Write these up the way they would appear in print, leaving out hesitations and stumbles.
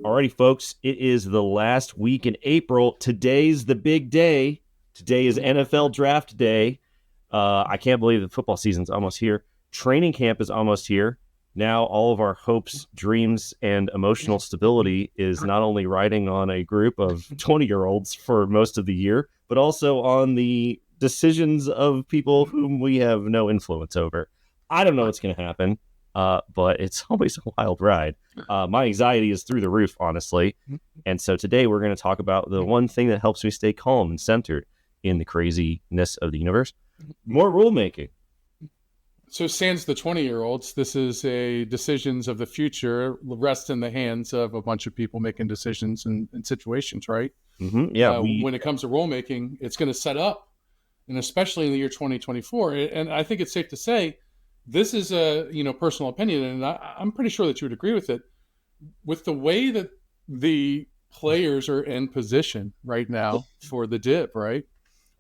Alrighty, folks, it is the last week in April. Today's the big day. Today is NFL draft day. I can't believe the football season's almost here. Training camp is almost here. Now all of our hopes, dreams, and emotional stability is not only riding on a group of 20-year-olds for most of the year, but also on the decisions of people whom we have no influence over. I don't know what's going to happen. But it's always a wild ride. My anxiety is through the roof, honestly. And so today we're going to talk about the one thing that helps me stay calm and centered in the craziness of the universe. More rulemaking. So sans the 20-year-olds, this is a decisions of the future rest in the hands of a bunch of people making decisions in situations, right? Mm-hmm. Yeah. When it comes to rulemaking, it's going to set up, and especially in the year 2024. And I think it's safe to say, this is a personal opinion, and I'm pretty sure that you would agree with it. With the way that the players are in position right now for the DIB, right?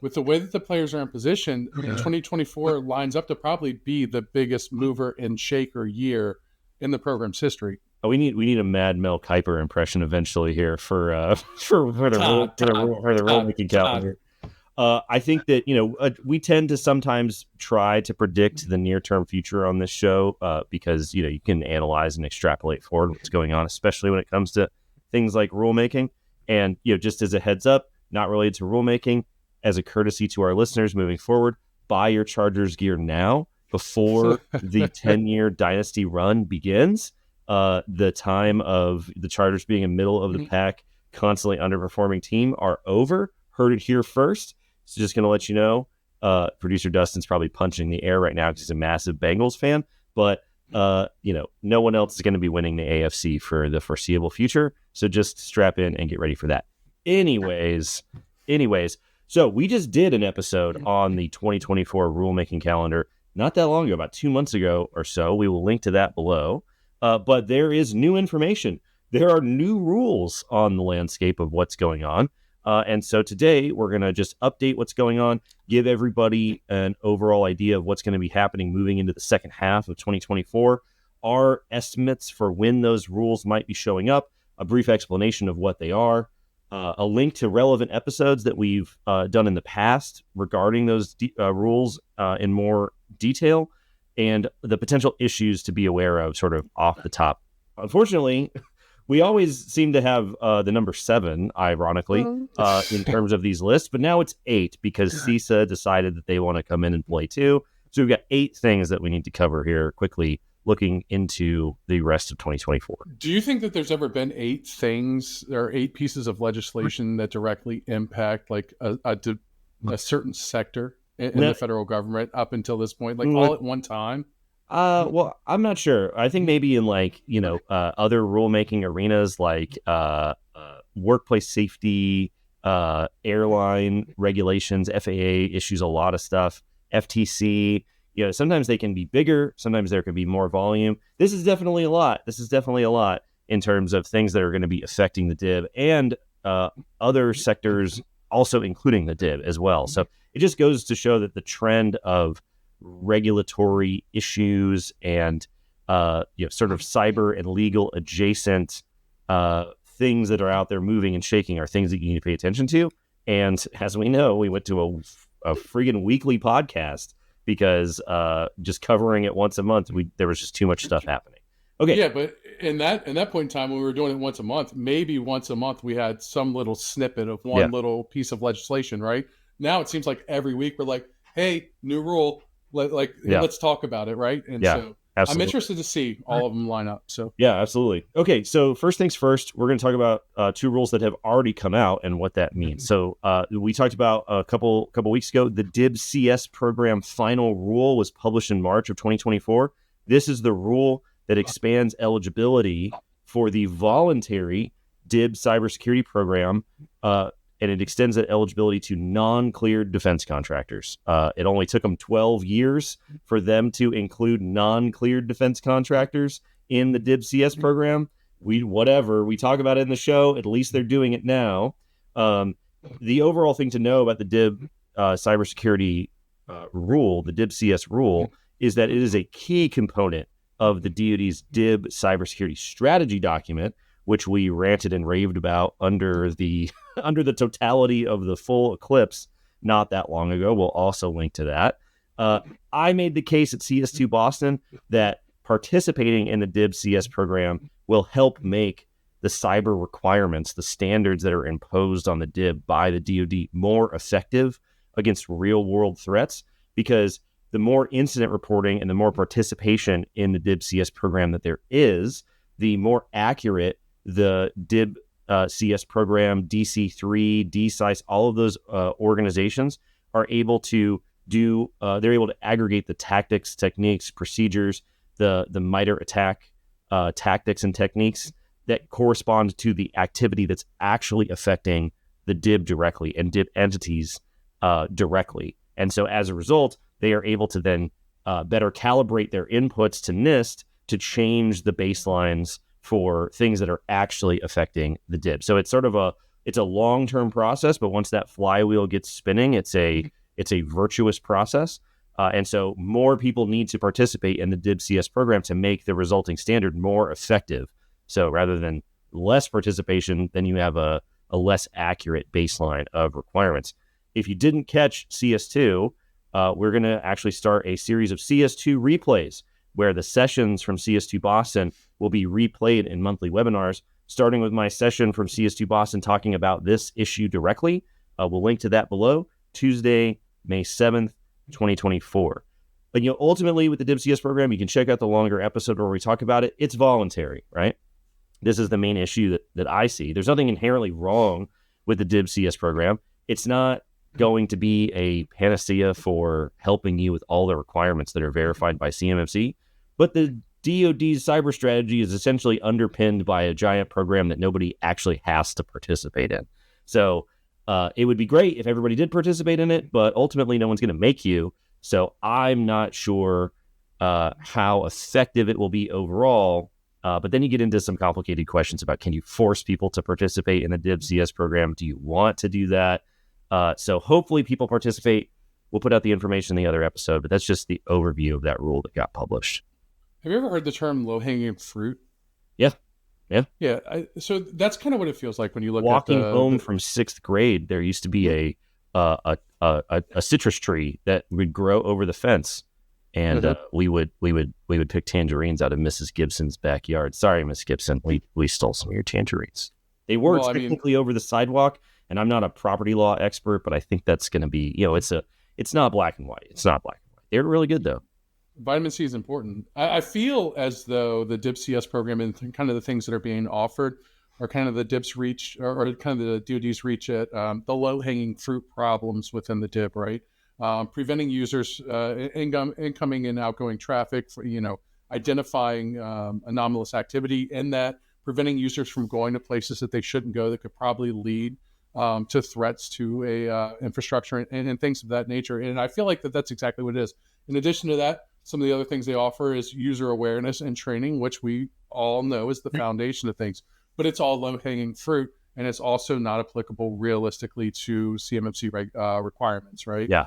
With the way that the players are in position, 2024 lines up to probably be the biggest mover and shaker year in the program's history. Oh, we need a Mad Mel Kiper impression eventually here for the rulemaking calendar. I think that, we tend to sometimes try to predict the near-term future on this show because, you can analyze and extrapolate forward what's going on, especially when it comes to things like rulemaking. And, just as a heads up, not related to rulemaking, as a courtesy to our listeners moving forward, buy your Chargers gear now before the 10-year dynasty run begins. The time of the Chargers being a middle of the pack, constantly underperforming team are over. Heard it here first. So just going to let you know, producer Dustin's probably punching the air right now because he's a massive Bengals fan. But, no one else is going to be winning the AFC for the foreseeable future. So just strap in and get ready for that. Anyways, so we just did an episode on the 2024 rulemaking calendar not that long ago, about 2 months ago or so. We will link to that below. But there is new information. There are new rules on the landscape of what's going on. And so today we're going to just update what's going on, give everybody an overall idea of what's going to be happening moving into the second half of 2024, our estimates for when those rules might be showing up, a brief explanation of what they are, a link to relevant episodes that we've done in the past regarding those rules in more detail, and the potential issues to be aware of sort of off the top. Unfortunately, we always seem to have the number 7, ironically, in terms of these lists, but now it's 8 because CISA decided that they want to come in and play too. So we've got 8 things that we need to cover here quickly, looking into the rest of 2024. Do you think that there's ever been 8 things or 8 pieces of legislation that directly impact like a certain sector in the federal government up until this point, like all at one time? Well, I'm not sure. I think maybe in other rulemaking arenas like workplace safety, airline regulations, FAA issues a lot of stuff, FTC, sometimes they can be bigger. Sometimes there can be more volume. This is definitely a lot. In terms of things that are going to be affecting the DIB and other sectors also including the DIB as well. So it just goes to show that the trend of regulatory issues and sort of cyber and legal adjacent things that are out there moving and shaking are things that you need to pay attention to. And as we know, we went to a friggin' weekly podcast because just covering it once a month, there was just too much stuff happening. Okay. Yeah, but in that point in time when we were doing it once a month, maybe once a month we had some little snippet of one little piece of legislation, right? Now it seems like every week we're like, hey, new rule. Let's talk about it, right? And so absolutely. I'm interested to see all of them line up. So yeah, absolutely. Okay, so first things first, we're going to talk about 2 rules that have already come out and what that means. So we talked about a couple weeks ago, the DIB CS Program Final Rule was published in March of 2024. This is the rule that expands eligibility for the voluntary DIB cybersecurity program, and it extends that eligibility to non-cleared defense contractors. It only took them 12 years for them to include non-cleared defense contractors in the DIB CS program. We talk about it in the show, at least they're doing it now. The overall thing to know about the DIB cybersecurity rule, the DIB CS rule, is that it is a key component of the DoD's DIB cybersecurity strategy document, which we ranted and raved about under the under the totality of the full eclipse not that long ago. We'll also link to that. I made the case at CS2 Boston that participating in the DIB CS program will help make the cyber requirements, the standards that are imposed on the DIB by the DoD, more effective against real world threats, because the more incident reporting and the more participation in the DIB CS program that there is, the more accurate the DIB CS program, DC3, DCICE, all of those organizations are able to do. They're able to aggregate the tactics, techniques, procedures, the MITRE ATT&CK tactics and techniques that correspond to the activity that's actually affecting the DIB directly and DIB entities directly. And so as a result, they are able to then better calibrate their inputs to NIST to change the baselines for things that are actually affecting the DIB. So it's sort of a long-term process, but once that flywheel gets spinning, it's a virtuous process. And so more people need to participate in the DIB CS program to make the resulting standard more effective. So rather than less participation, then you have a less accurate baseline of requirements. If you didn't catch CS2, we're going to actually start a series of CS2 replays where the sessions from CS2 Boston will be replayed in monthly webinars, starting with my session from CS2 Boston talking about this issue directly. We'll link to that below, Tuesday, May 7th, 2024. But ultimately with the DIB CS program, you can check out the longer episode where we talk about it. It's voluntary, right? This is the main issue that I see. There's nothing inherently wrong with the DIB CS program. It's not going to be a panacea for helping you with all the requirements that are verified by CMMC. But the DoD's cyber strategy is essentially underpinned by a giant program that nobody actually has to participate in. So it would be great if everybody did participate in it, but ultimately no one's going to make you. So I'm not sure how effective it will be overall. But then you get into some complicated questions about, can you force people to participate in the DIB CS program? Do you want to do that? So hopefully people participate. We'll put out the information in the other episode, but that's just the overview of that rule that got published. Have you ever heard the term low-hanging fruit? Yeah. So that's kind of what it feels like when you look walking at home from sixth grade. There used to be a citrus tree that would grow over the fence, and we would pick tangerines out of Mrs. Gibson's backyard. Sorry, Miss Gibson, we stole some of your tangerines. They were technically over the sidewalk, and I'm not a property law expert, but I think that's going to be, it's not black and white. It's not black and white. They're really good though. Vitamin C is important. I feel as though the DIB CS program and kind of the things that are being offered are kind of the DIB's reach or kind of the DoD's reach at the low-hanging fruit problems within the DIB, right? Preventing users incoming and outgoing traffic, identifying anomalous activity, and that preventing users from going to places that they shouldn't go that could probably lead to threats to a infrastructure and things of that nature. And I feel like that's exactly what it is. In addition to that, some of the other things they offer is user awareness and training, which we all know is the foundation of things. But it's all low-hanging fruit, and it's also not applicable realistically to CMMC requirements, right? Yeah.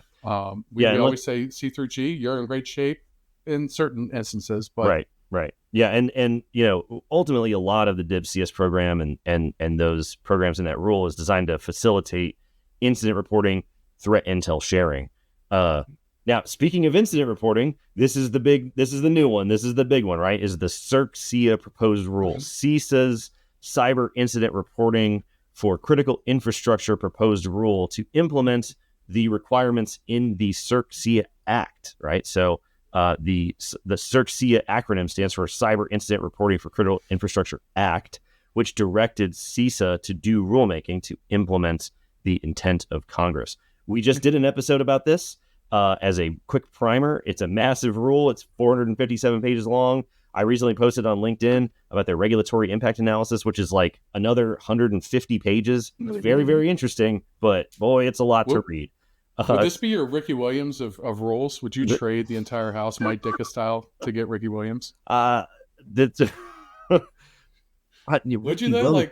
We always say C through G, you're in great shape in certain instances. But Right. Yeah, and ultimately a lot of the DIB CS program and those programs in that rule is designed to facilitate incident reporting, threat intel sharing. Now, speaking of incident reporting, this is the new one. This is the big one, right? Is the CIRCIA Proposed Rule, CISA's Cyber Incident Reporting for Critical Infrastructure Proposed Rule to implement the requirements in the CIRCIA Act, right? So the CIRCIA acronym stands for Cyber Incident Reporting for Critical Infrastructure Act, which directed CISA to do rulemaking to implement the intent of Congress. We just did an episode about this. As a quick primer, it's a massive rule. It's 457 pages long. I recently posted on LinkedIn about their regulatory impact analysis, which is like another 150 pages. It's very, very interesting, but boy, it's a lot to read. Would this be your Ricky Williams of rules? Would you trade the entire house Mike Ditka style to get Ricky Williams? Would you though?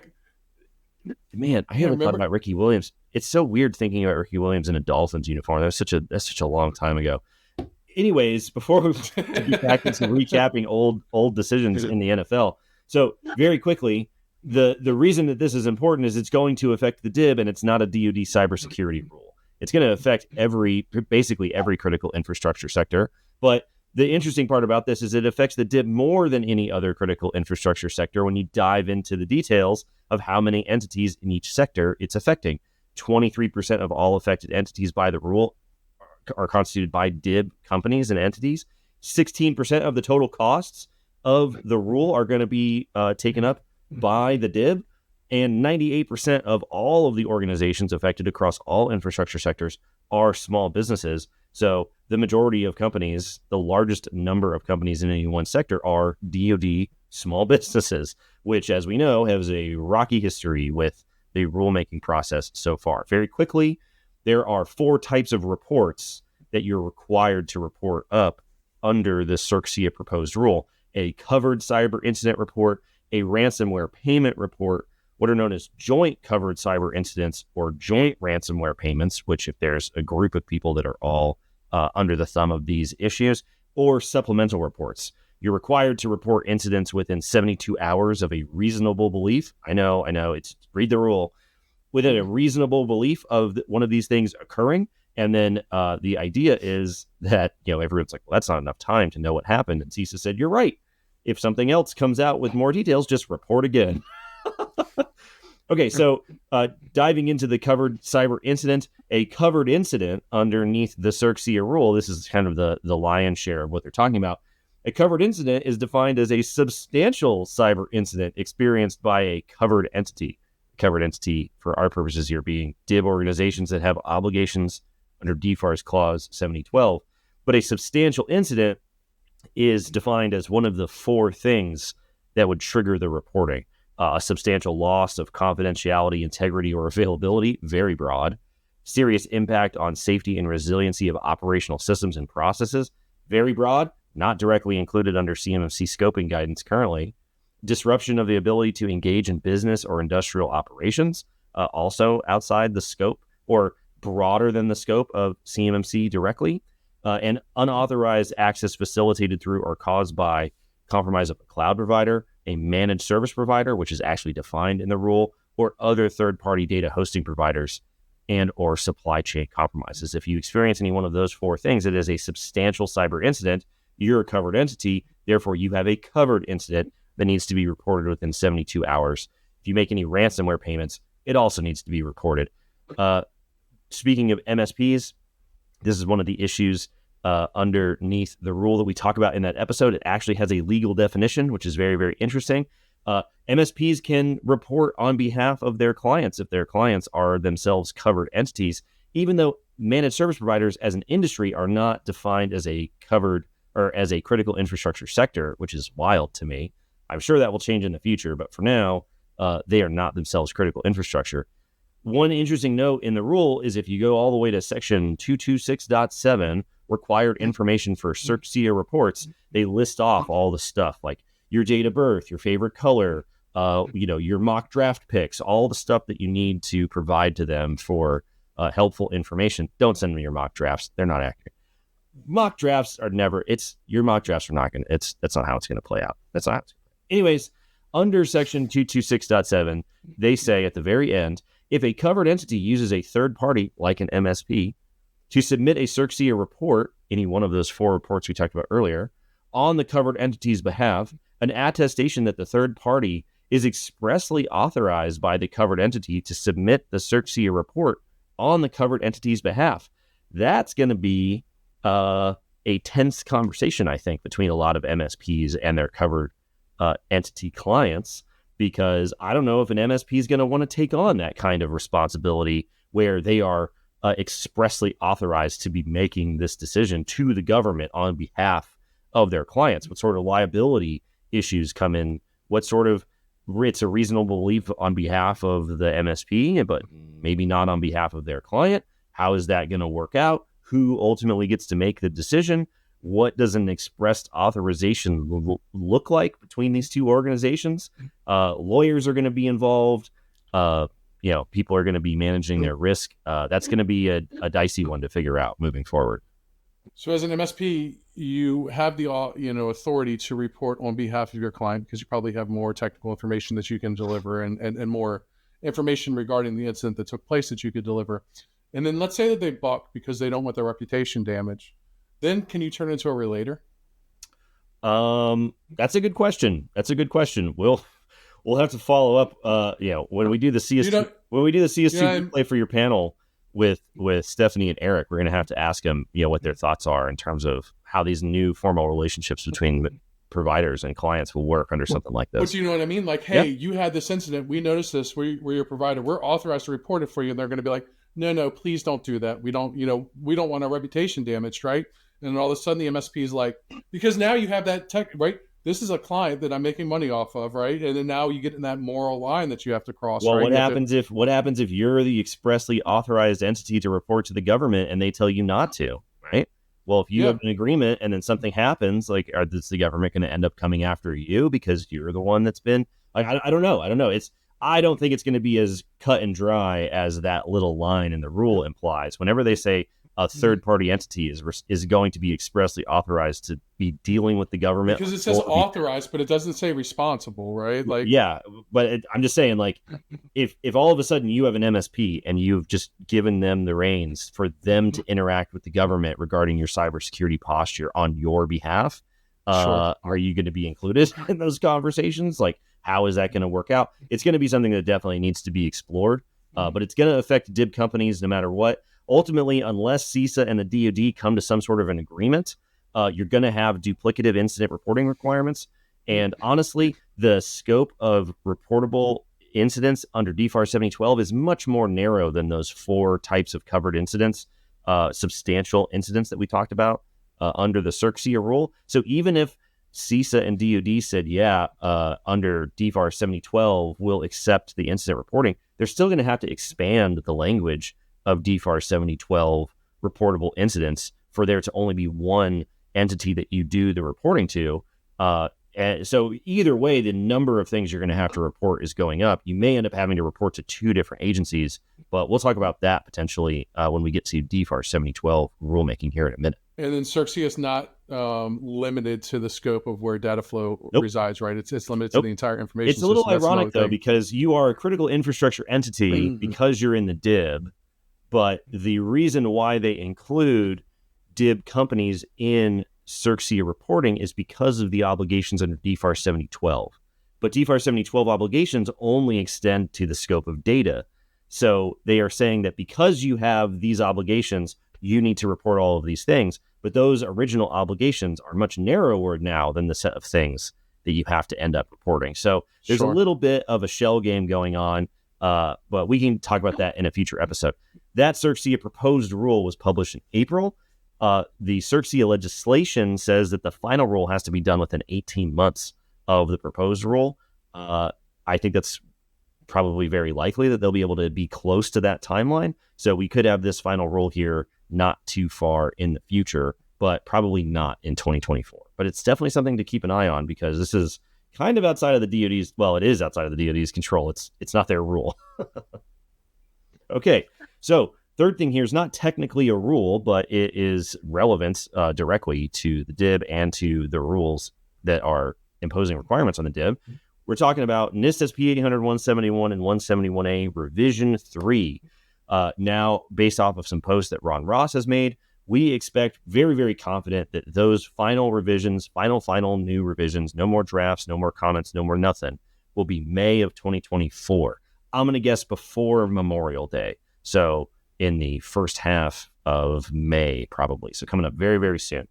Man, I haven't thought about Ricky Williams. It's so weird thinking about Ricky Williams in a Dolphins uniform. That's such a long time ago. Anyways, before we get back into recapping old decisions in the NFL, so very quickly, the reason that this is important is it's going to affect the DIB, and it's not a DoD cybersecurity rule. It's going to affect basically every critical infrastructure sector. But the interesting part about this is it affects the DIB more than any other critical infrastructure sector when you dive into the details of how many entities in each sector it's affecting. 23% of all affected entities by the rule are constituted by DIB companies and entities. 16% of the total costs of the rule are going to be taken up by the DIB, and 98% of all of the organizations affected across all infrastructure sectors are small businesses. So the majority of companies, the largest number of companies in any one sector, are DoD small businesses, which, as we know, has a rocky history with the rulemaking process so far. Very quickly, there are 4 types of reports that you're required to report up under the CIRCIA proposed rule: a covered cyber incident report, a ransomware payment report, what are known as joint covered cyber incidents or joint ransomware payments, which if there's a group of people that are all under the thumb of these issues, or supplemental reports. You're required to report incidents within 72 hours of a reasonable belief. I know, it's read the rule. Within a reasonable belief of one of these things occurring. And then the idea is that, everyone's like, well, that's not enough time to know what happened. And CISA said, you're right. If something else comes out with more details, just report again. Okay, so diving into the covered cyber incident, a covered incident underneath the CIRCIA rule, this is kind of the lion's share of what they're talking about. A covered incident is defined as a substantial cyber incident experienced by a covered entity. Covered entity, for our purposes here, being DIB organizations that have obligations under DFARS Clause 7012. But a substantial incident is defined as one of the 4 things that would trigger the reporting. A substantial loss of confidentiality, integrity, or availability, very broad. Serious impact on safety and resiliency of operational systems and processes, very broad, not directly included under CMMC scoping guidance currently. Disruption of the ability to engage in business or industrial operations, also outside the scope or broader than the scope of CMMC directly. And unauthorized access facilitated through or caused by compromise of a cloud provider, a managed service provider, which is actually defined in the rule, or other third-party data hosting providers and or supply chain compromises. If you experience any one of those 4 things, it is a substantial cyber incident. You're a covered entity. Therefore, you have a covered incident that needs to be reported within 72 hours. If you make any ransomware payments, it also needs to be reported. Speaking of MSPs, this is one of the issues underneath the rule that we talk about in that episode. It actually has a legal definition, which is very, very interesting. MSPs can report on behalf of their clients if their clients are themselves covered entities, even though managed service providers as an industry are not defined as a covered or as a critical infrastructure sector, which is wild to me. I'm sure that will change in the future, but for now, they are not themselves critical infrastructure. One interesting note in the rule is if you go all the way to section 226.7, required information for CIRCIA reports, they list off all the stuff like your date of birth, your favorite color, your mock draft picks, all the stuff that you need to provide to them for helpful information. Don't send me your mock drafts. They're not accurate. Mock drafts are never, your mock drafts are not going to, that's not how it's going to play out. That's not how it's going to play out. Anyways, under section 226.7, they say at the very end, if a covered entity uses a third party like an MSP to submit a CIRCIA report, any one of those 4 reports we talked about earlier, on the covered entity's behalf, an attestation that the third party is expressly authorized by the covered entity to submit the CIRCIA report on the covered entity's behalf. That's going to be a tense conversation, I think, between a lot of MSPs and their covered entity clients, because I don't know if an MSP is going to want to take on that kind of responsibility where they are expressly authorized to be making this decision to the government on behalf of their clients. What sort of liability issues come in? What sort of, it's a reasonable belief on behalf of the MSP, but maybe not on behalf of their client. How is that going to work out? Who ultimately gets to make the decision? What does an expressed authorization look like between these 2 organizations? Lawyers are going to be involved. People are going to be managing their risk. That's going to be a dicey one to figure out moving forward. So as an MSP, you have the authority to report on behalf of your client because you probably have more technical information that you can deliver and more information regarding the incident that took place that you could deliver. And then let's say that they buck because they don't want their reputation damaged. Then can you turn into a relator? That's a good question. We'll have to follow up. When we do the CST play for your panel with Stephanie and Eric, we're going to have to ask them, what their thoughts are in terms of how these new formal relationships between providers and clients will work under something like this. But you know what I mean? Like, hey, you had this incident. We noticed this. We're your provider. We're authorized to report it for you. And they're going to be like, no, please don't do that. We don't want our reputation damaged, right? And all of a sudden the MSP is like, because now you have that tech, right? This is a client that I'm making money off of, right? And then now you get in that moral line that you have to cross. Well, right? what happens if you're the expressly authorized entity to report to the government and they tell you not to, right? Well, if you have an agreement and then something happens, like, is the government going to end up coming after you because you're the one that's been like, I don't know. I don't think it's going to be as cut and dry as that little line in the rule implies. Whenever they say a third-party entity is going to be expressly authorized to be dealing with the government, because it says authorized, but it doesn't say responsible, right? Like, yeah, but I'm just saying, like, if all of a sudden you have an MSP and you've just given them the reins for them to interact with the government regarding your cybersecurity posture on your behalf, are you going to be included in those conversations? Like, how is that going to work out? It's going to be something that definitely needs to be explored, but it's going to affect DIB companies no matter what. Ultimately, unless CISA and the DoD come to some sort of an agreement, you're going to have duplicative incident reporting requirements. And honestly, the scope of reportable incidents under DFARS 7012 is much more narrow than those 4 types of covered incidents, substantial incidents that we talked about under the CIRCIA rule. So even if CISA and DoD said, under DFARS 7012, we'll accept the incident reporting, they're still going to have to expand the language of DFARS 7012 reportable incidents for there to only be one entity that you do the reporting to. And so either way, the number of things you're going to have to report is going up. You may end up having to report to 2 different agencies, but we'll talk about that potentially when we get to DFARS 7012 rulemaking here in a minute. And then CIRCIA is not limited to the scope of where data flow resides, right? It's limited to the entire information system. It's a little ironic, though, because you are a critical infrastructure entity because you're in the DIB, but the reason why they include DIB companies in CIRCIA reporting is because of the obligations under DFARS 7012. But DFARS 7012 obligations only extend to the scope of data. So they are saying that because you have these obligations, you need to report all of these things. But those original obligations are much narrower now than the set of things that you have to end up reporting. So there's a little bit of a shell game going on, but we can talk about that in a future episode. That CIRCIA proposed rule was published in April. The CIRCIA legislation says that the final rule has to be done within 18 months of the proposed rule. I think that's probably very likely that they'll be able to be close to that timeline. So we could have this final rule here not too far in the future, but probably not in 2024. But it's definitely something to keep an eye on because this is kind of outside of the DoD's, well, it is outside of the DoD's control. It's not their rule. Okay, so third thing here is not technically a rule, but it is relevant directly to the DIB and to the rules that are imposing requirements on the DIB. We're talking about NIST SP 800, 171, and 171A Revision 3. Now, based off of some posts that Ron Ross has made, we expect very, very confident that those final revisions, final new revisions, no more drafts, no more comments, no more nothing, will be May of 2024. I'm going to guess before Memorial Day. So in the first half of May, probably. So coming up very, very soon.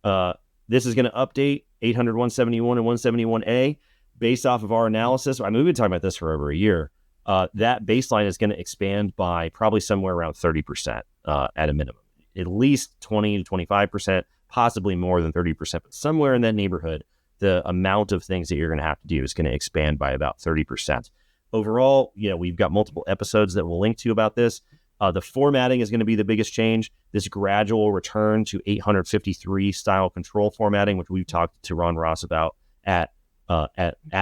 This is going to update 800, 171, and 171A based off of our analysis. I mean, we've been talking about this for over a year. That baseline is going to expand by probably somewhere around 30% at a minimum. At least 20 to 25%, possibly more than 30%, but somewhere in that neighborhood, the amount of things that you're going to have to do is going to expand by about 30%. Overall, we've got multiple episodes that we'll link to about this. The formatting is going to be the biggest change. This gradual return to 853 style control formatting, which we've talked to Ron Ross about at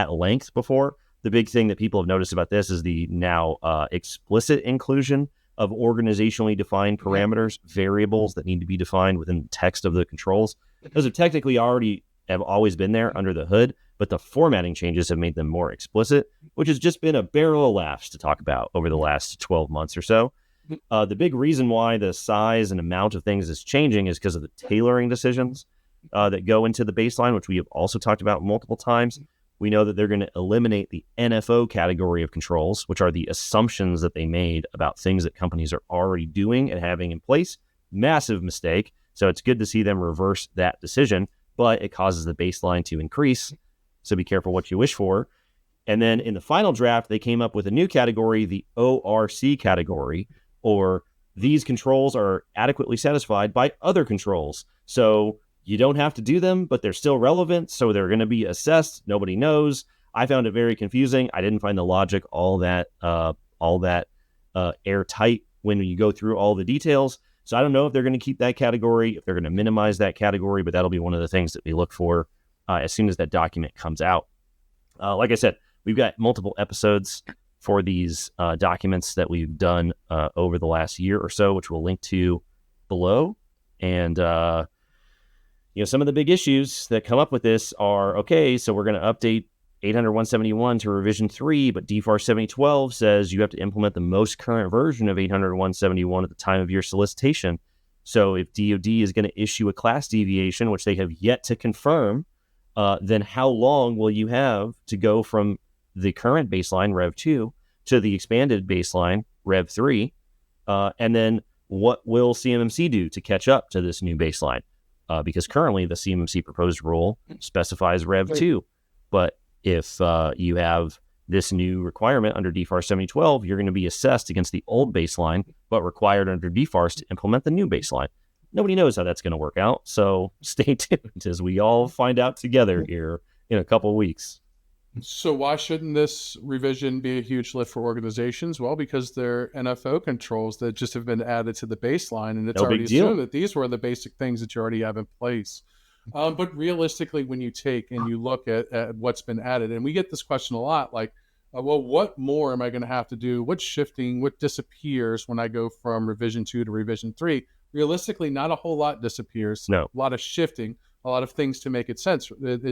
length before. The big thing that people have noticed about this is the now explicit inclusion of organizationally defined parameters, variables that need to be defined within the text of the controls. Those have technically have always been there under the hood, but the formatting changes have made them more explicit, which has just been a barrel of laughs to talk about over the last 12 months or so. The big reason why the size and amount of things is changing is because of the tailoring decisions that go into the baseline, which we have also talked about multiple times. We know that they're going to eliminate the NFO category of controls, which are the assumptions that they made about things that companies are already doing and having in place. Massive mistake. So it's good to see them reverse that decision, but it causes the baseline to increase. So be careful what you wish for. And then in the final draft, they came up with a new category, the ORC category, or these controls are adequately satisfied by other controls. So you don't have to do them, but they're still relevant, so they're going to be assessed. Nobody knows. I found it very confusing. I didn't find the logic all that airtight when you go through all the details. So I don't know if they're going to keep that category, if they're going to minimize that category, but that'll be one of the things that we look for as soon as that document comes out. Like I said, we've got multiple episodes for these documents that we've done over the last year or so, which we'll link to below. And some of the big issues that come up with this are, okay, so we're going to update 800.171 to revision 3, but DFARS 7012 says you have to implement the most current version of 800.171 at the time of your solicitation. So if DoD is going to issue a class deviation, which they have yet to confirm, then how long will you have to go from the current baseline, Rev 2, to the expanded baseline, Rev 3? And then what will CMMC do to catch up to this new baseline? Because currently the CMMC proposed rule specifies Rev 2. But if you have this new requirement under DFARS 7012, you're going to be assessed against the old baseline, but required under DFARS to implement the new baseline. Nobody knows how that's going to work out. So stay tuned as we all find out together here in a couple of weeks. So why shouldn't this revision be a huge lift for organizations? Well, because they're NFO controls that just have been added to the baseline, and it's already assumed that these were the basic things that you already have in place. But realistically, when you take and you look at what's been added, and we get this question a lot, like, well, what more am I going to have to do? What's shifting? What disappears when I go from revision 2 to revision 3? Realistically, not a whole lot disappears. No. A lot of shifting. A lot of things to make it sense.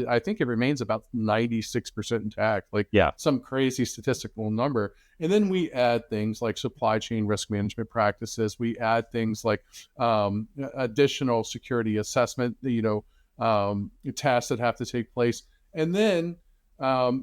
I think it remains about 96% intact, some crazy statistical number. And then we add things like supply chain risk management practices. We add things like additional security assessment, tasks that have to take place. And then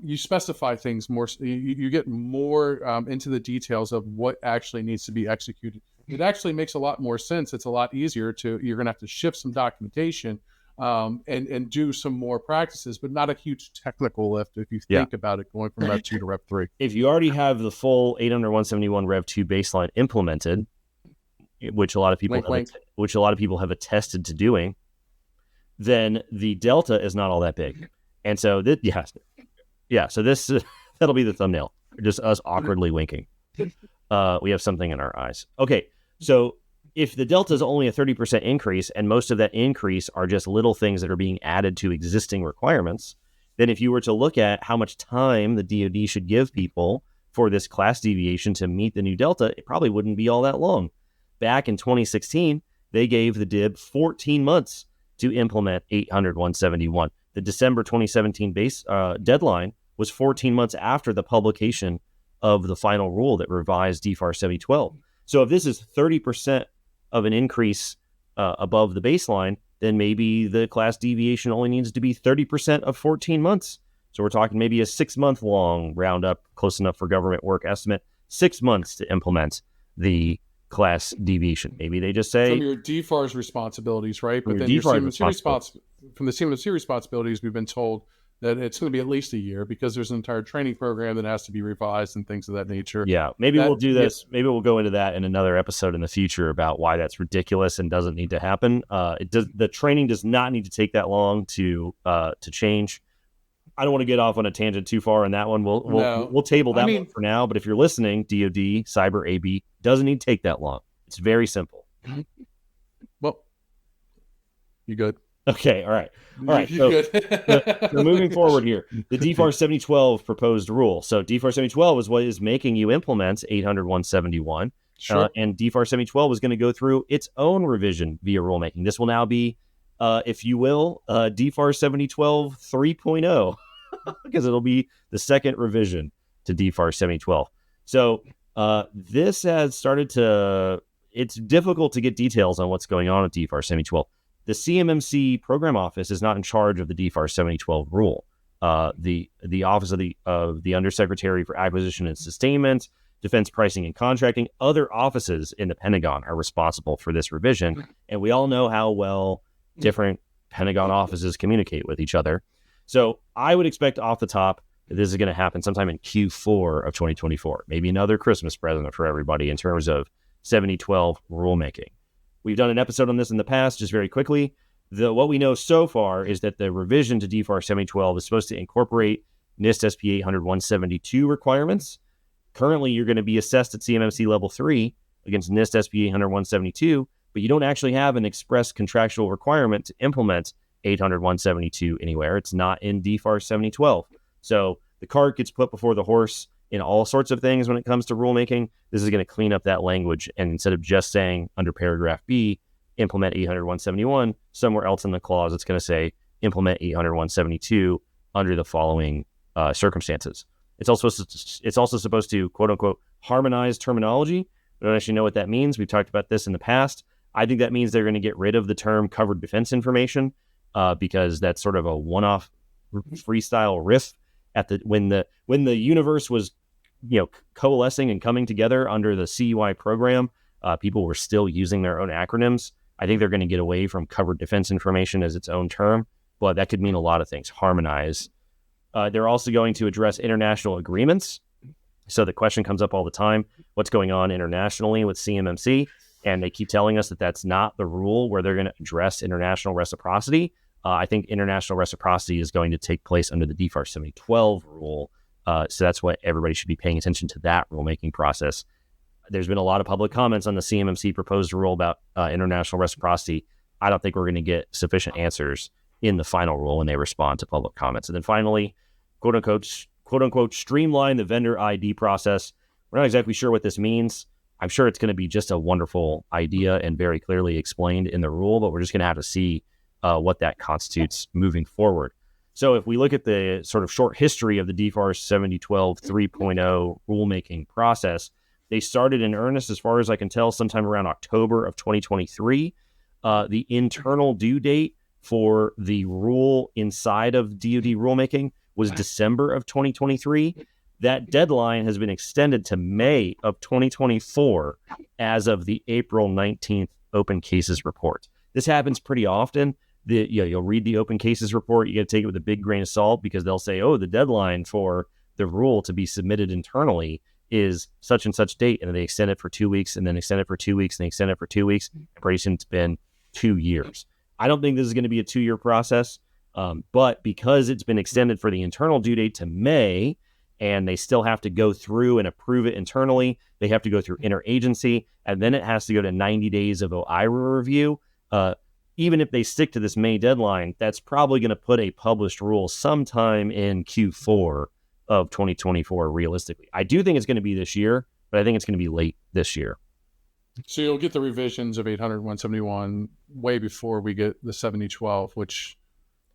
you specify things more. You get more into the details of what actually needs to be executed. It actually makes a lot more sense. It's a lot easier you're going to have to shift some documentation and do some more practices, but not a huge technical lift if you think about it going from Rev 2 to Rev 3. If you already have the full 800.171 Rev 2 baseline implemented, which a lot of people have attested to doing, then the delta is not all that big. And so so this that'll be the thumbnail, just us awkwardly winking. We have something in our eyes. Okay, so if the delta is only a 30% increase, and most of that increase are just little things that are being added to existing requirements, then if you were to look at how much time the DoD should give people for this class deviation to meet the new delta, it probably wouldn't be all that long. Back in 2016, they gave the DIB 14 months to implement 800.171. The December 2017 deadline was 14 months after the publication of the final rule that revised DFARS 7012. So if this is 30% of an increase above the baseline, then maybe the class deviation only needs to be 30% of 14 months. So we're talking maybe a 6-month long roundup, close enough for government work estimate, 6 months to implement the class deviation. Maybe they just say from your DFARS responsibilities, right? But then from the CMMC responsibilities, we've been told that it's going to be at least a year because there's an entire training program that has to be revised and things of that nature. Yeah, we'll do this. Maybe we'll go into that in another episode in the future about why that's ridiculous and doesn't need to happen. The training does not need to take that long to change. I don't want to get off on a tangent too far on that one. We'll table that one for now. But if you're listening, DoD, Cyber AB, doesn't need to take that long. It's very simple. Well, you good? Okay, all right. So moving forward here, the DFARS 7012 proposed rule. So DFARS 7012 is what is making you implement 800.171. Sure. And DFARS 7012 is going to go through its own revision via rulemaking. This will now be, if you will, DFARS 7012 3.0, because it'll be the second revision to DFARS 7012. So this has started to, it's difficult to get details on what's going on with DFARS 7012. The CMMC program office is not in charge of the DFARS 7012 rule. The office of the Undersecretary for Acquisition and Sustainment, Defense Pricing and Contracting, other offices in the Pentagon are responsible for this revision. And we all know how well different Pentagon offices communicate with each other. So I would expect off the top that this is going to happen sometime in Q4 of 2024, maybe another Christmas present for everybody in terms of 7012 rulemaking. We've done an episode on this in the past, just very quickly. What we know so far is that the revision to DFARS 7012 is supposed to incorporate NIST SP 800-172 requirements. Currently, you're going to be assessed at CMMC Level 3 against NIST SP 800-172, but you don't actually have an express contractual requirement to implement 800-172 anywhere. It's not in DFARS 7012. So the cart gets put before the horse in all sorts of things when it comes to rulemaking. This is going to clean up that language. And instead of just saying under paragraph B, implement 800-171, somewhere else in the clause, it's going to say implement 800-172 under the following circumstances. It's also supposed to, quote unquote, harmonize terminology. We don't actually know what that means. We've talked about this in the past. I think that means they're going to get rid of the term covered defense information because that's sort of a one-off freestyle riff at when the universe was coalescing and coming together under the CUI program. People were still using their own acronyms. I think they're going to get away from covered defense information as its own term, but that could mean a lot of things. Harmonize. They're also going to address international agreements. So the question comes up all the time, what's going on internationally with CMMC? And they keep telling us that that's not the rule where they're going to address international reciprocity. I think international reciprocity is going to take place under the DFARS 7012 rule. So that's what everybody should be paying attention to, that rulemaking process. There's been a lot of public comments on the CMMC proposed rule about international reciprocity. I don't think we're going to get sufficient answers in the final rule when they respond to public comments. And then finally, quote unquote, streamline the vendor ID process. We're not exactly sure what this means. I'm sure it's going to be just a wonderful idea and very clearly explained in the rule, but we're just going to have to see what that constitutes moving forward. So if we look at the sort of short history of the DFARS 7012 3.0 rulemaking process, they started in earnest, as far as I can tell, sometime around October of 2023. The internal due date for the rule inside of DoD rulemaking was December of 2023. That deadline has been extended to May of 2024 as of the April 19th open cases report. This happens pretty often. You'll read the open cases report. You got to take it with a big grain of salt because they'll say, oh, the deadline for the rule to be submitted internally is such and such date. And then they extend it for 2 weeks and then extend it for 2 weeks and they extend it for 2 weeks. And pretty soon it's been 2 years. I don't think this is going to be a 2-year process, but because it's been extended for the internal due date to May, and they still have to go through and approve it internally, they have to go through interagency, and then it has to go to 90 days of OIRA review. Even if they stick to this May deadline, that's probably going to put a published rule sometime in Q4 of 2024, realistically. I do think it's going to be this year, but I think it's going to be late this year. So you'll get the revisions of 800-171 way before we get the 7012, which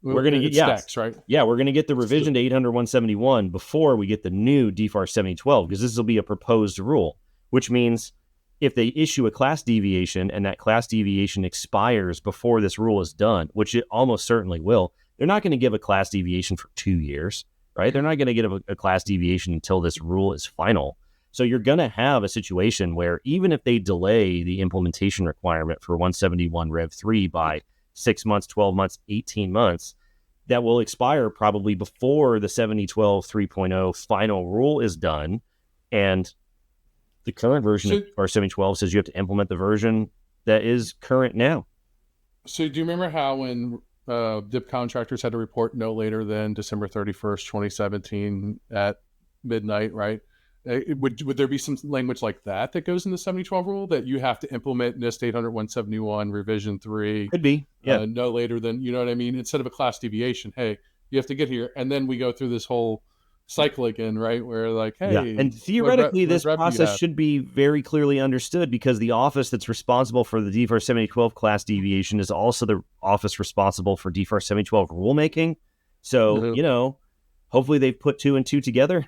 we're going to get stacks, right? Yeah, we're going to get the revision to 800-171 before we get the new DFARS 7012, because this will be a proposed rule, which means if they issue a class deviation and that class deviation expires before this rule is done, which it almost certainly will, they're not going to give a class deviation for 2 years, right? They're not going to give a class deviation until this rule is final. So you're going to have a situation where even if they delay the implementation requirement for 171 Rev 3 by 6 months, 12 months, 18 months, that will expire probably before the 7012 3.0 final rule is done. And the current version of our 7012 says you have to implement the version that is current now. So do you remember how when DIB contractors had to report no later than December 31st, 2017 at midnight, right? Would there be some language like that goes in the 7012 rule that you have to implement NIST 800-171 revision 3? Could be, yeah. No later than, you know what I mean? Instead of a class deviation, hey, you have to get here. And then we go through this whole cyclic in, right? Where like, hey, yeah, and theoretically, this rep process should be very clearly understood because the office that's responsible for the DFARS 7012 class deviation is also the office responsible for DFARS 7012 rulemaking. So, hopefully they've put 2 and 2 together.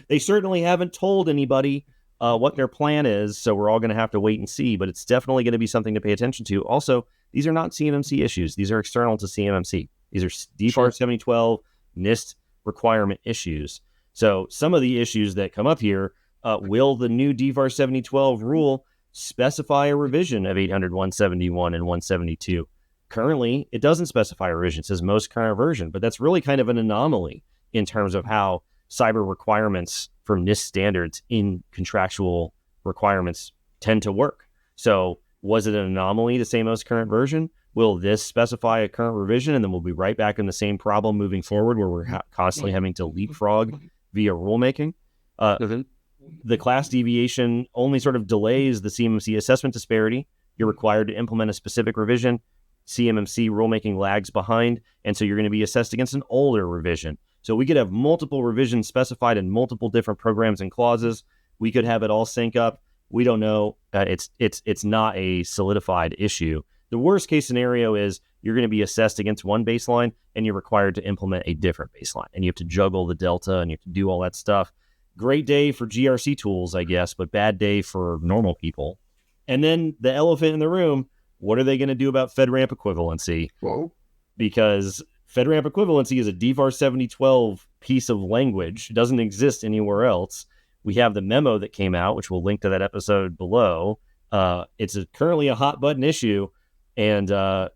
They certainly haven't told anybody what their plan is, so we're all going to have to wait and see, but it's definitely going to be something to pay attention to. Also, these are not CMMC issues. These are external to CMMC. These are DFARS 7012 NIST requirement issues. So some of the issues that come up here, will the new DFARS 7012 rule specify a revision of 800.171 and 172? Currently, it doesn't specify a revision. It says most current version, but that's really kind of an anomaly in terms of how cyber requirements for NIST standards in contractual requirements tend to work. So was it an anomaly to say most current version? Will this specify a current revision, and then we'll be right back in the same problem moving forward where we're constantly having to leapfrog via rulemaking? The class deviation only sort of delays the CMMC assessment disparity. You're required to implement a specific revision. CMMC rulemaking lags behind, and so you're going to be assessed against an older revision. So we could have multiple revisions specified in multiple different programs and clauses. We could have it all sync up. We don't know. It's not a solidified issue. The worst case scenario is you're going to be assessed against one baseline and you're required to implement a different baseline, and you have to juggle the delta and you have to do all that stuff. Great day for GRC tools, I guess, but bad day for normal people. And then the elephant in the room, what are they going to do about FedRAMP equivalency? Whoa. Because FedRAMP equivalency is a DFARS 7012 piece of language. It doesn't exist anywhere else. We have the memo that came out, which we'll link to that episode below. It's currently a hot button issue. And, so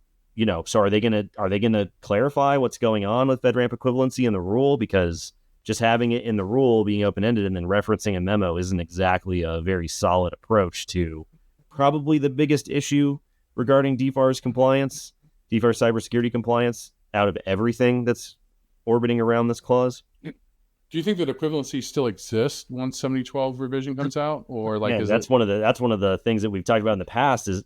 are they going to clarify what's going on with FedRAMP equivalency in the rule? Because just having it in the rule being open-ended and then referencing a memo isn't exactly a very solid approach to probably the biggest issue regarding DFARS compliance, DFARS cybersecurity compliance out of everything that's orbiting around this clause. Do you think that equivalency still exists once 7012 revision comes out, or like that's one of the things that we've talked about in the past is,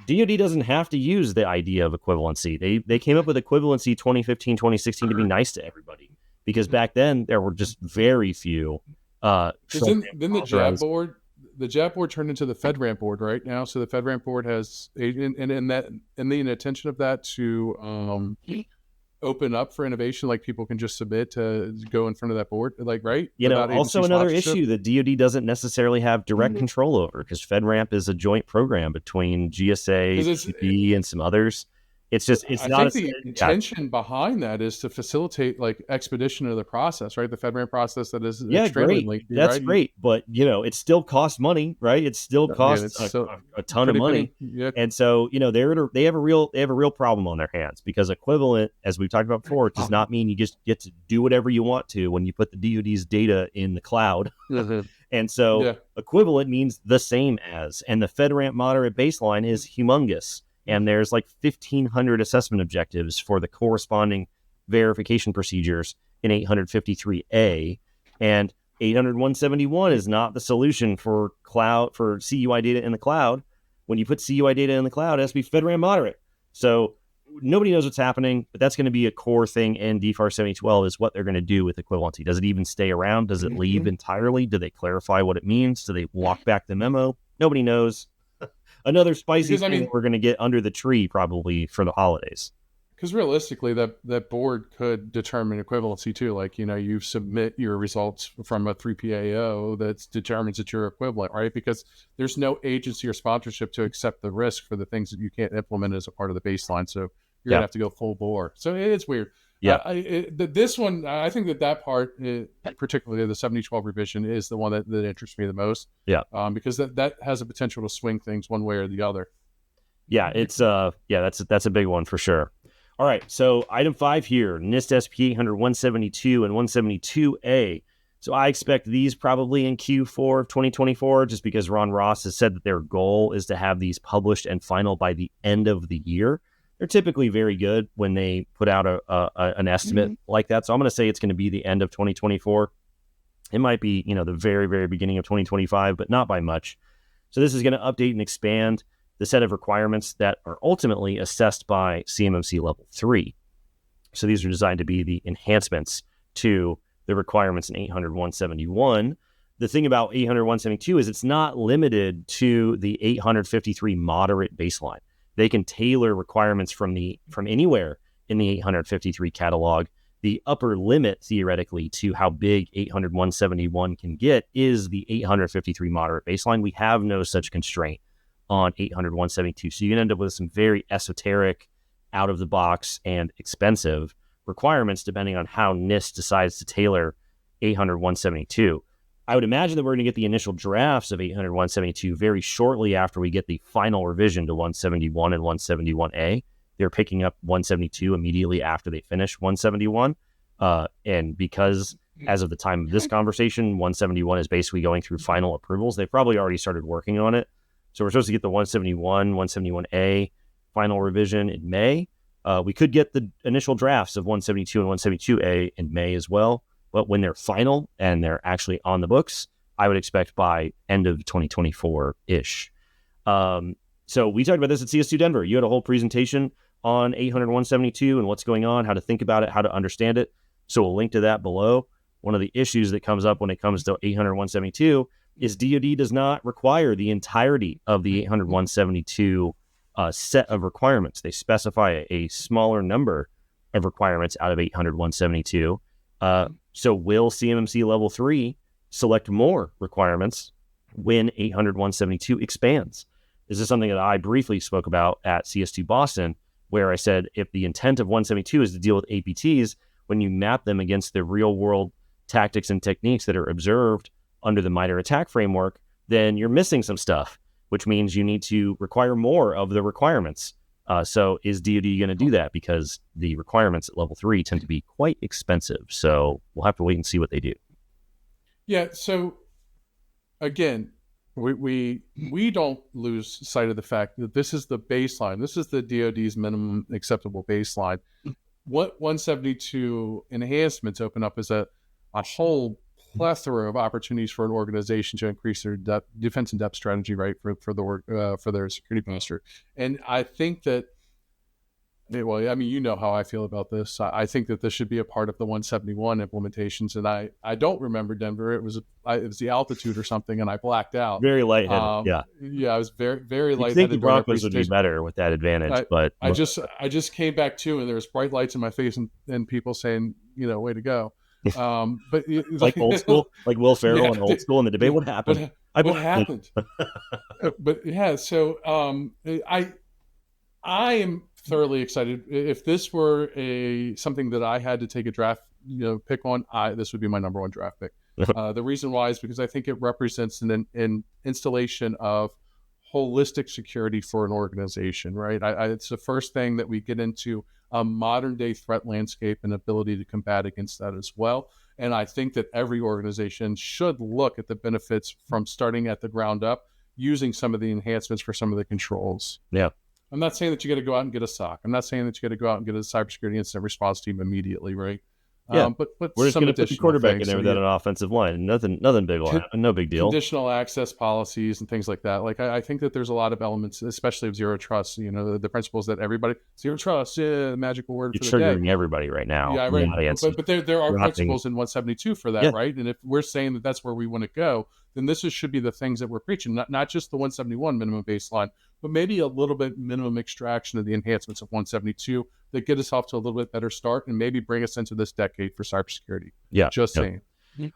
DoD doesn't have to use the idea of equivalency. They came up with equivalency 2015, 2016 to be nice to everybody, because back then there were just very few. Then the JAB board turned into the FedRAMP board right now. So the FedRAMP board has the intention of that to open up for innovation, like people can just submit to go in front of that board, like, right? Also another issue that DoD doesn't necessarily have direct control over, because FedRAMP is a joint program between GSA, CP, and some others. It's not. The intention behind that is to facilitate like expedition of the process, right? The FedRAMP process that is extremely lengthy. That's right? great, but it still costs money, right? It still costs a ton of money, and so they have a real problem on their hands, because equivalent, as we've talked about before, does not mean you just get to do whatever you want to when you put the DoD's data in the cloud. And so equivalent means the same as, and the FedRAMP moderate baseline is humongous. And there's like 1,500 assessment objectives for the corresponding verification procedures in 853A. And 800.171 is not the solution for CUI data in the cloud. When you put CUI data in the cloud, it has to be FedRAMP moderate. So nobody knows what's happening, but that's going to be a core thing in DFARS 7012 is what they're going to do with equivalency. Does it even stay around? Does it leave entirely? Do they clarify what it means? Do they walk back the memo? Nobody knows. Another spicy thing we're going to get under the tree probably for the holidays. Because realistically, that board could determine equivalency too. Like, you submit your results from a 3PAO that determines that you're equivalent, right? Because there's no agency or sponsorship to accept the risk for the things that you can't implement as a part of the baseline. So you're going to have to go full bore. So it's weird. Yeah. This one, I think that part, particularly the 7012 revision, is the one that interests me the most. Yeah. Because that has a potential to swing things one way or the other. Yeah, it's that's a big one for sure. All right, so item 5 here, NIST SP 800.172 and 172A. So I expect these probably in Q4 of 2024, just because Ron Ross has said that their goal is to have these published and final by the end of the year. They're typically very good when they put out an estimate like that. So I'm going to say it's going to be the end of 2024. It might be, the very, very beginning of 2025, but not by much. So this is going to update and expand the set of requirements that are ultimately assessed by CMMC Level 3. So these are designed to be the enhancements to the requirements in 800-171. The thing about 800-172 is it's not limited to the 853 moderate baseline. They can tailor requirements from anywhere in the 853 catalog. The upper limit, theoretically, to how big 800-171 can get is the 853 moderate baseline. We have no such constraint on 800-172. So you can end up with some very esoteric, out of the box, and expensive requirements depending on how NIST decides to tailor 800-172. I would imagine that we're going to get the initial drafts of 800-172 very shortly after we get the final revision to 171 and 171A. They're picking up 172 immediately after they finish 171. And because as of the time of this conversation, 171 is basically going through final approvals, they've probably already started working on it. So we're supposed to get the 171, 171A final revision in May. We could get the initial drafts of 172 and 172A in May as well. But when they're final and they're actually on the books, I would expect by end of 2024-ish. So we talked about this at CS2 Denver. You had a whole presentation on 800-172 and what's going on, how to think about it, how to understand it. So we'll link to that below. One of the issues that comes up when it comes to 800-172 is DoD does not require the entirety of the 800-172 set of requirements. They specify a smaller number of requirements out of 800-172. So will CMMC Level 3 select more requirements when 800-172 expands? This is something that I briefly spoke about at CS2 Boston, where I said if the intent of 172 is to deal with APTs, when you map them against the real-world tactics and techniques that are observed under the MITRE ATT&CK framework, then you're missing some stuff, which means you need to require more of the requirements. So is DoD going to do that? Because the requirements at Level 3 tend to be quite expensive. So we'll have to wait and see what they do. Yeah. So again, we don't lose sight of the fact that this is the baseline. This is the DoD's minimum acceptable baseline. What 172 enhancements open up is a whole plethora of opportunities for an organization to increase their defense in depth strategy, right, for their security posture. And I think that, well, I mean, you know how I feel about this. I think that this should be a part of the 171 implementations. And I don't remember Denver. It was the altitude or something, and I blacked out. Very lightheaded. Yeah, I was very, very lightheaded. I think the Broncos would be better with that advantage, but I just came back too, and there was bright lights in my face, and people saying, way to go. But like old school, like Will Ferrell and old school in the debate. What happened? What happened? But yeah, so I am thoroughly excited. If this were something that I had to take a draft, pick on, this would be my number one draft pick. The reason why is because I think it represents an installation of holistic security for an organization, right? It's the first thing that we get into a modern day threat landscape and ability to combat against that as well. And I think that every organization should look at the benefits from starting at the ground up, using some of the enhancements for some of the controls. Yeah. I'm not saying that you got to go out and get a SOC. I'm not saying that you got to go out and get a cybersecurity incident response team immediately, right? Yeah, but we're just going to put the quarterback in there with an offensive line. Nothing big will happen. No big deal. Conditional access policies and things like that. Like I think that there's a lot of elements, especially of zero trust. The principles that everybody zero trust, the magical word. You're triggering everybody right now. Yeah, right. But there are principles in 172 for that, right? And if we're saying that that's where we want to go, then this should be the things that we're preaching, not just the 171 minimum baseline, but maybe a little bit minimum extraction of the enhancements of 172 that get us off to a little bit better start and maybe bring us into this decade for cybersecurity. Yeah. Just saying.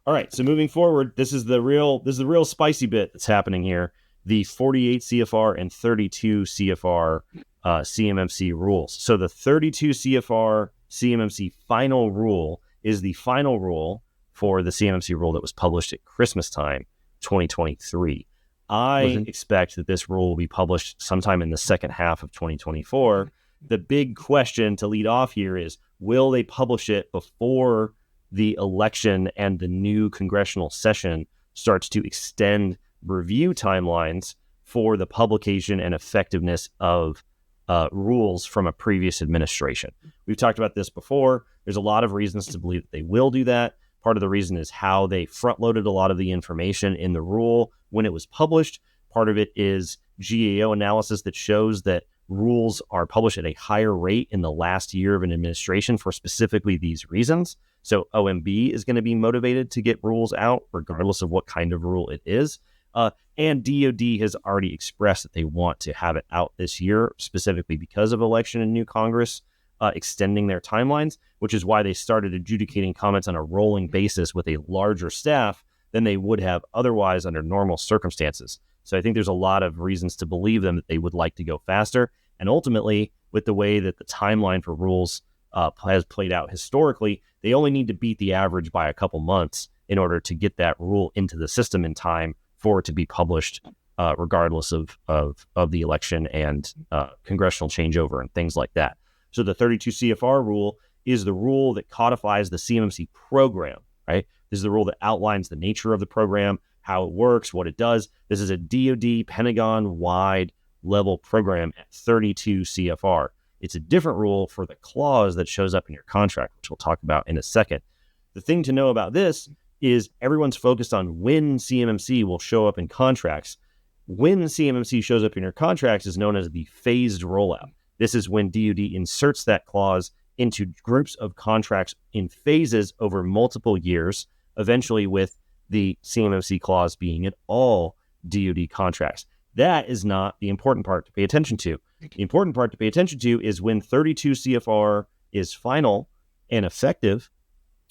All right. So moving forward, this is the real spicy bit that's happening here. The 48 CFR and 32 CFR CMMC rules. So the 32 CFR CMMC final rule is the final rule for the CMMC rule that was published at Christmas time, 2023. I expect that this rule will be published sometime in the second half of 2024. The big question to lead off here is, will they publish it before the election and the new congressional session starts to extend review timelines for the publication and effectiveness of rules from a previous administration? We've talked about this before. There's a lot of reasons to believe that they will do that. Part of the reason is how they front-loaded a lot of the information in the rule when it was published. Part of it is GAO analysis that shows that rules are published at a higher rate in the last year of an administration for specifically these reasons. So OMB is going to be motivated to get rules out, regardless of what kind of rule it is. And DoD has already expressed that they want to have it out this year, specifically because of election and new Congress, extending their timelines, which is why they started adjudicating comments on a rolling basis with a larger staff than they would have otherwise under normal circumstances. So I think there's a lot of reasons to believe them that they would like to go faster. And ultimately, with the way that the timeline for rules has played out historically, they only need to beat the average by a couple months in order to get that rule into the system in time for it to be published, regardless of the election and congressional changeover and things like that. So the 32 CFR rule is the rule that codifies the CMMC program, right? This is the rule that outlines the nature of the program, how it works, what it does. This is a DoD Pentagon-wide level program at 32 CFR. It's a different rule for the clause that shows up in your contract, which we'll talk about in a second. The thing to know about this is everyone's focused on when CMMC will show up in contracts. When CMMC shows up in your contracts is known as the phased rollout. This is when DoD inserts that clause into groups of contracts in phases over multiple years, eventually with the CMMC clause being in all DoD contracts. That is not the important part to pay attention to. The important part to pay attention to is when 32 CFR is final and effective,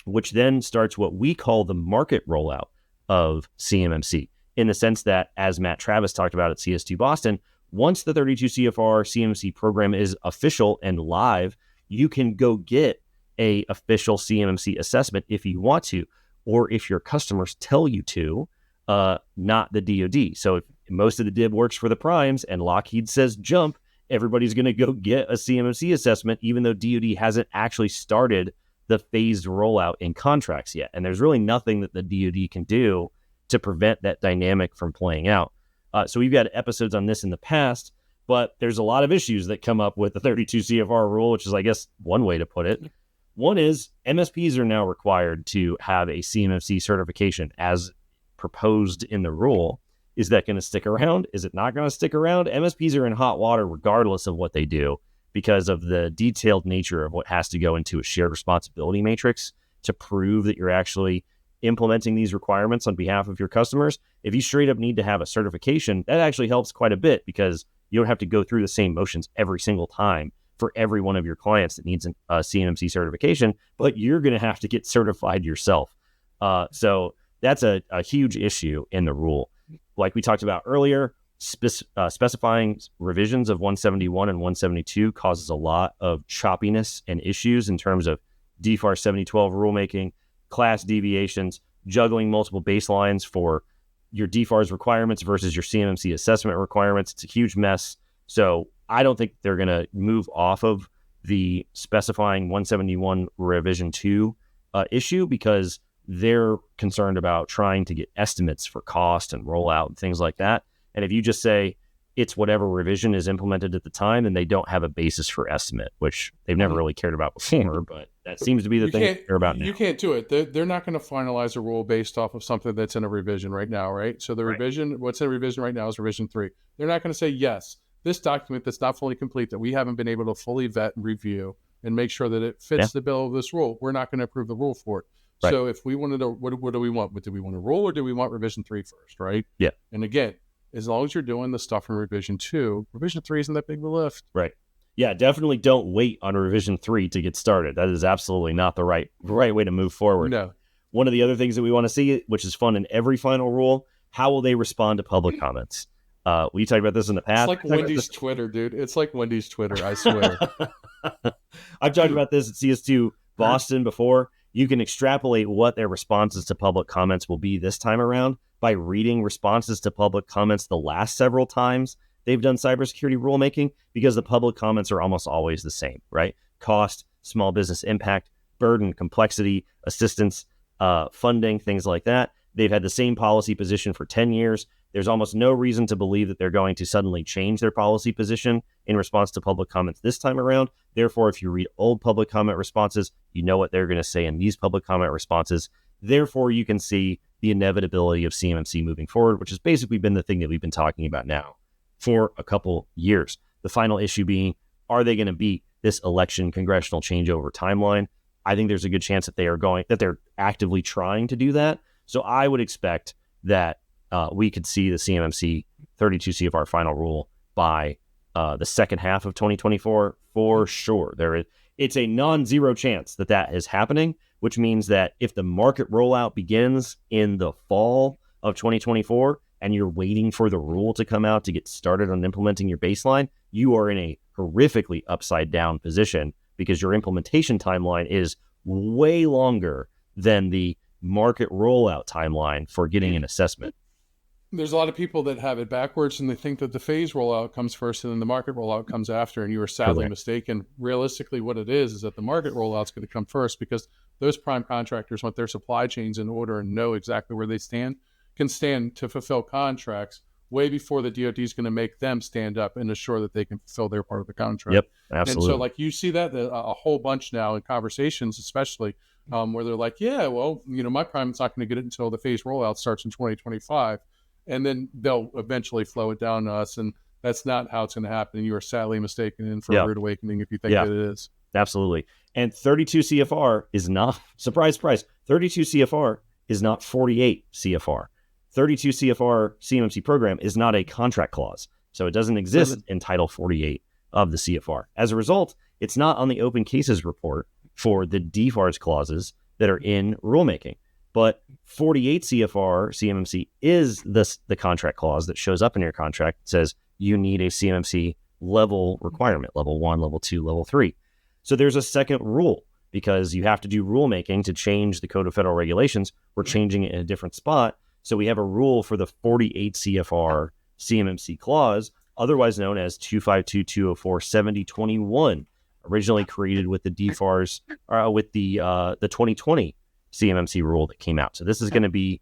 which then starts what we call the market rollout of CMMC, in the sense that, as Matt Travis talked about at CS2 Boston, once the 32 CFR CMMC program is official and live, you can go get a official CMMC assessment if you want to, or if your customers tell you to, not the DoD. So if most of the DIB works for the primes and Lockheed says jump, everybody's going to go get a CMMC assessment, even though DoD hasn't actually started the phased rollout in contracts yet. And there's really nothing that the DoD can do to prevent that dynamic from playing out. So we've had episodes on this in the past, but there's a lot of issues that come up with the 32 CFR rule, which is, I guess, one way to put it. One is MSPs are now required to have a CMMC certification as proposed in the rule. Is that going to stick around? Is it not going to stick around? MSPs are in hot water regardless of what they do because of the detailed nature of what has to go into a shared responsibility matrix to prove that you're actually implementing these requirements on behalf of your customers. If you straight up need to have a certification, that actually helps quite a bit because you don't have to go through the same motions every single time for every one of your clients that needs a CMMC certification, but you're going to have to get certified yourself. So that's a huge issue in the rule. Like we talked about earlier, specifying revisions of 171 and 172 causes a lot of choppiness and issues in terms of DFARS 7012 rulemaking, class deviations, juggling multiple baselines for your DFARS requirements versus your CMMC assessment requirements. It's a huge mess. So I don't think they're going to move off of the specifying 171 revision 2 issue because they're concerned about trying to get estimates for cost and rollout and things like that. And if you just say it's whatever revision is implemented at the time, then they don't have a basis for estimate, which they've never really cared about before, but that seems to be the thing they care about now. You can't do it. They're not going to finalize a rule based off of something that's in a revision right now, right? So the revision, what's in a revision right now is revision 3. They're not going to say, yes, this document that's not fully complete, that we haven't been able to fully vet and review and make sure that it fits the bill of this rule, we're not going to approve the rule for it. Right. So if we wanted to, what do we want? Do we want a rule or do we want revision 3 first, right? Yeah. And again, as long as you're doing the stuff in revision 2, revision 3 isn't that big of a lift. Right. Yeah, definitely don't wait on revision 3 to get started. That is absolutely not the right way to move forward. No. One of the other things that we want to see, which is fun in every final rule, how will they respond to public comments? We talked about this in the past. It's like Wendy's Twitter, dude. It's like Wendy's Twitter, I swear. I've talked about this at CS2 Boston before. You can extrapolate what their responses to public comments will be this time around by reading responses to public comments the last several times they've done cybersecurity rulemaking, because the public comments are almost always the same, right? Cost, small business impact, burden, complexity, assistance, funding, things like that. They've had the same policy position for 10 years. There's almost no reason to believe that they're going to suddenly change their policy position in response to public comments this time around. Therefore, if you read old public comment responses, you know what they're going to say in these public comment responses. Therefore, you can see the inevitability of CMMC moving forward, which has basically been the thing that we've been talking about now for a couple years. The final issue being, are they going to beat this election congressional changeover timeline? I think there's a good chance that they're actively trying to do that. So I would expect that we could see the CMMC 32 CFR Final Rule by the second half of 2024 for sure. It's a non-zero chance that is happening, which means that if the market rollout begins in the fall of 2024 and you're waiting for the rule to come out to get started on implementing your baseline, you are in a horrifically upside down position because your implementation timeline is way longer than the market rollout timeline for getting an assessment. There's a lot of people that have it backwards, and they think that the phase rollout comes first and then the market rollout comes after, and you are sadly mistaken. Realistically, what it is that the market rollout is going to come first because those prime contractors want their supply chains in order and know exactly where they can stand to fulfill contracts way before the DoD is going to make them stand up and assure that they can fulfill their part of the contract. Yep, absolutely. And so, like, you see that a whole bunch now in conversations, especially where they're like, yeah, well, my prime's not going to get it until the phase rollout starts in 2025. And then they'll eventually flow it down to us. And that's not how it's going to happen. You are sadly mistaken in for a rude awakening if you think that it is. Absolutely. And 32 CFR is not, surprise, 32 CFR is not 48 CFR. 32 CFR CMMC program is not a contract clause. So it doesn't exist in Title 48 of the CFR. As a result, it's not on the open cases report for the DFARS clauses that are in rulemaking. But 48 CFR CMMC is the contract clause that shows up in your contract that says you need a CMMC level requirement, level 1, level 2, level 3. So there's a second rule because you have to do rulemaking to change the Code of Federal Regulations. We're changing it in a different spot. So we have a rule for the 48 CFR CMMC clause, otherwise known as 252-204-7021, originally created with the DFARS, with the 2020 CMMC rule that came out. So this is going to be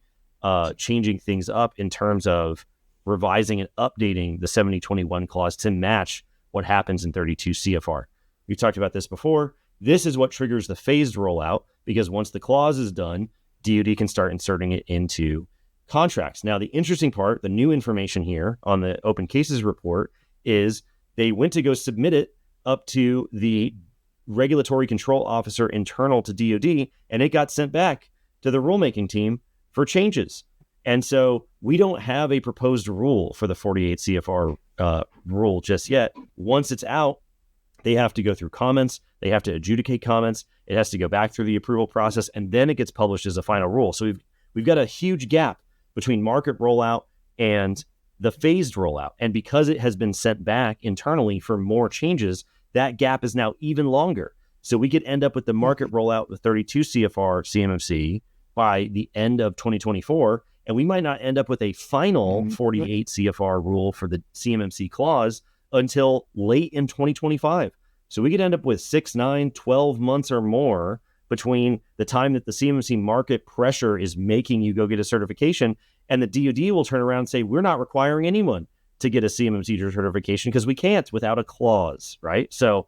changing things up in terms of revising and updating the 7021 clause to match what happens in 32 CFR. We talked about this before. This is what triggers the phased rollout because once the clause is done, DoD can start inserting it into contracts. Now, the interesting part, the new information here on the open cases report is they went to go submit it up to the regulatory control officer internal to DoD, and it got sent back to the rulemaking team for changes. And so we don't have a proposed rule for the 48 CFR rule just yet. Once it's out, they have to go through comments. They have to adjudicate comments. It has to go back through the approval process, and then it gets published as a final rule. So we've got a huge gap between market rollout and the phased rollout. And because it has been sent back internally for more changes, that gap is now even longer. So we could end up with the market rollout with 32 CFR CMMC by the end of 2024, and we might not end up with a final 48 CFR rule for the CMMC clause until late in 2025. So we could end up with 6, 9, 12 months or more between the time that the CMMC market pressure is making you go get a certification, and the DoD will turn around and say, we're not requiring anyone to get a CMMC certification because we can't without a clause, right? So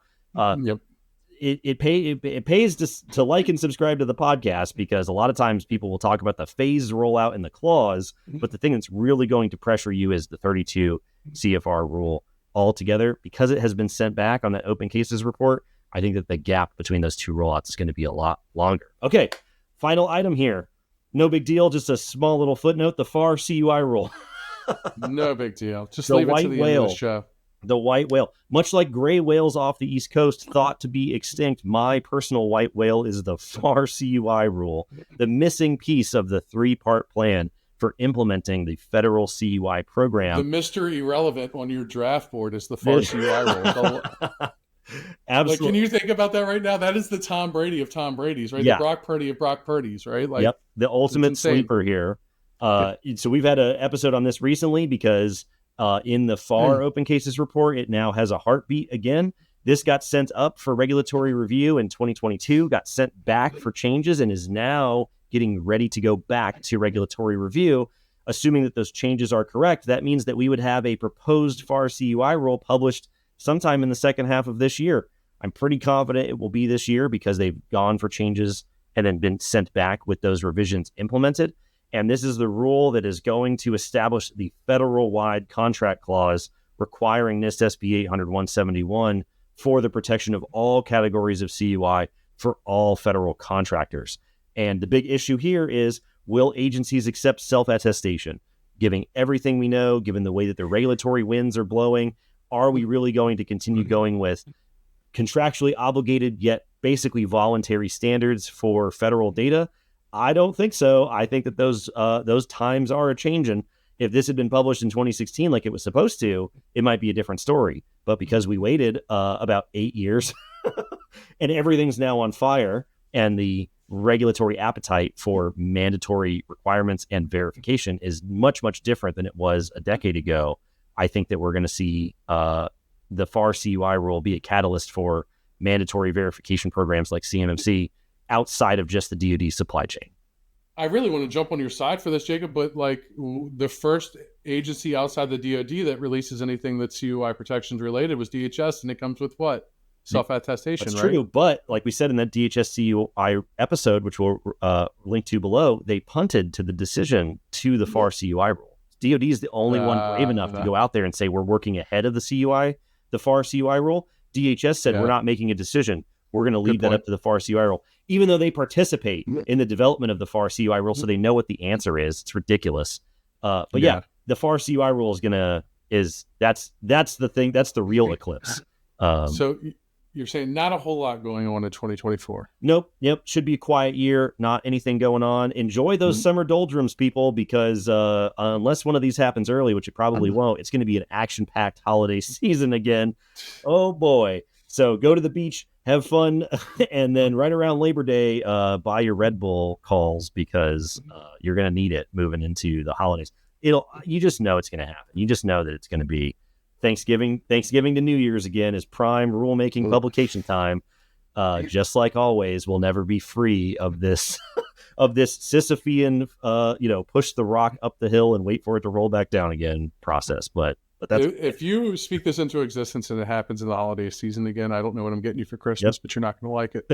it pays to like and subscribe to the podcast because a lot of times people will talk about the phased rollout and the clause, but the thing that's really going to pressure you is the 32 CFR rule altogether. Because it has been sent back on that open cases report, I think that the gap between those two rollouts is going to be a lot longer. Okay, final item here. No big deal, just a small little footnote, the FAR CUI rule. No big deal. Just leave it to the end of the show. The white whale, much like gray whales off the East Coast thought to be extinct, my personal white whale is the FAR CUI rule, the missing piece of the 3-part plan for implementing the federal CUI program. The Mr. Irrelevant on your draft board is the FAR CUI rule. Absolutely. Like, can you think about that right now? That is the Tom Brady of Tom Brady's, right? Yeah. The Brock Purdy of Brock Purdy's, right? Like, yep. The ultimate sleeper here. So we've had an episode on this recently because in the FAR open cases report, it now has a heartbeat again. This got sent up for regulatory review in 2022, got sent back for changes, and is now getting ready to go back to regulatory review. Assuming that those changes are correct, that means that we would have a proposed FAR CUI rule published sometime in the second half of this year. I'm pretty confident it will be this year because they've gone for changes and then been sent back with those revisions implemented. And this is the rule that is going to establish the federal-wide contract clause requiring NIST SB 800-171 for the protection of all categories of CUI for all federal contractors. And the big issue here is, will agencies accept self-attestation? Given everything we know, given the way that the regulatory winds are blowing, are we really going to continue going with contractually obligated yet basically voluntary standards for federal data? I don't think so. I think that those times are a-changing. If this had been published in 2016 like it was supposed to, it might be a different story. But because we waited about 8 years and everything's now on fire, and the regulatory appetite for mandatory requirements and verification is much, much different than it was a decade ago, I think that we're going to see the FAR CUI rule be a catalyst for mandatory verification programs like CMMC outside of just the DoD supply chain. I really want to jump on your side for this, Jacob, but like the first agency outside the DoD that releases anything that's CUI protections related was DHS, and it comes with what? Self-attestation, That's right? true, but like we said in that DHS CUI episode, which we'll link to below, they punted to the decision to the FAR CUI rule. DoD is the only one brave enough to go out there and say we're working ahead of the FAR CUI rule. DHS said we're not making a decision. We're going to leave that up to the FAR CUI rule, even though they participate in the development of the FAR CUI rule, so they know what the answer is. It's ridiculous. But the FAR CUI rule that's the thing. That's the real eclipse. So you're saying not a whole lot going on in 2024? Nope. Yep. Should be a quiet year. Not anything going on. Enjoy those summer doldrums, people, because unless one of these happens early, which it probably won't, it's going to be an action-packed holiday season again. Oh, boy. So go to the beach, have fun, and then right around Labor Day, buy your Red Bull calls, because you're going to need it moving into the holidays. You just know it's going to happen. You just know that it's going to be Thanksgiving to New Year's again is prime rulemaking publication time. Just like always, we'll never be free of this Sisyphean, push the rock up the hill and wait for it to roll back down again process. But that's, if you speak this into existence and it happens in the holiday season again, I don't know what I'm getting you for Christmas, but you're not going to like it.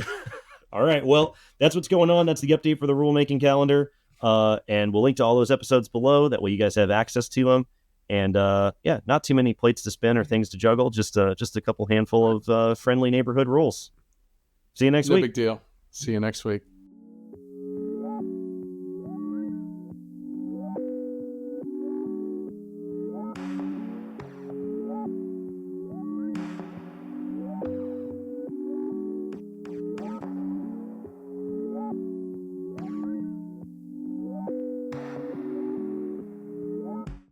All right. Well, that's what's going on. That's the update for the rulemaking calendar. And we'll link to all those episodes below. That way you guys have access to them. And not too many plates to spin or things to juggle. Just a couple handful of friendly neighborhood rules. See you next week. No big deal. See you next week.